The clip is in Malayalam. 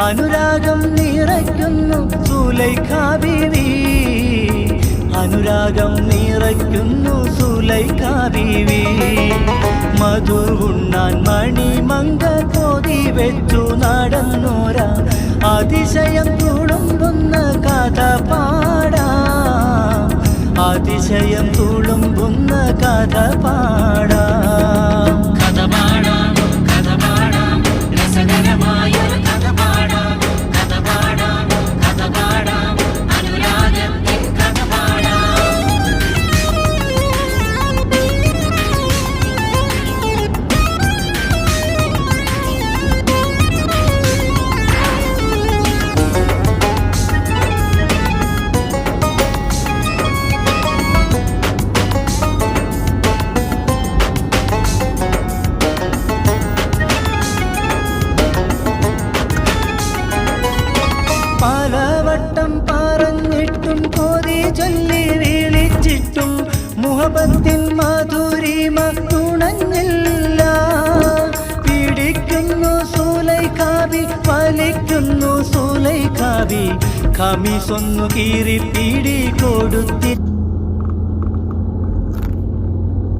അനുരാഗം നിറയ്ക്കുന്നു സുലൈഖ ബീവി, അനുരാഗം നിറയ്ക്കുന്നു സുലൈഖ ബീവി. മധു ഉണ്ണാൻ മണിമങ്ക കൊതി വെച്ചു നടന്നോര അതിശയം തുളുമ്പുന്ന കഥ പാടാം, അതിശയം തുളുമ്പുന്ന കഥ പാടാം. കഥ പാടാം, കഥ പാടാം, രസകരമായൊരു കഥ പാടാം. കഥ പാടാം, കഥ പാടാം, അനുരാഗത്തിൻ കഥ പാടാം. പലവട്ടം പറഞ്ഞിട്ടും കൊതി ചൊല്ലി വിളിച്ചിട്ടും മുഹബത്തിൻ മധുരിമ തുണഞ്ഞില്ല. പിടിക്കുന്നു സുലൈഖ ബി, വലിക്കുന്നു സുലൈഖ ബി, ഖമീസൊന്നു കീറി പിടി കൊടുത്തി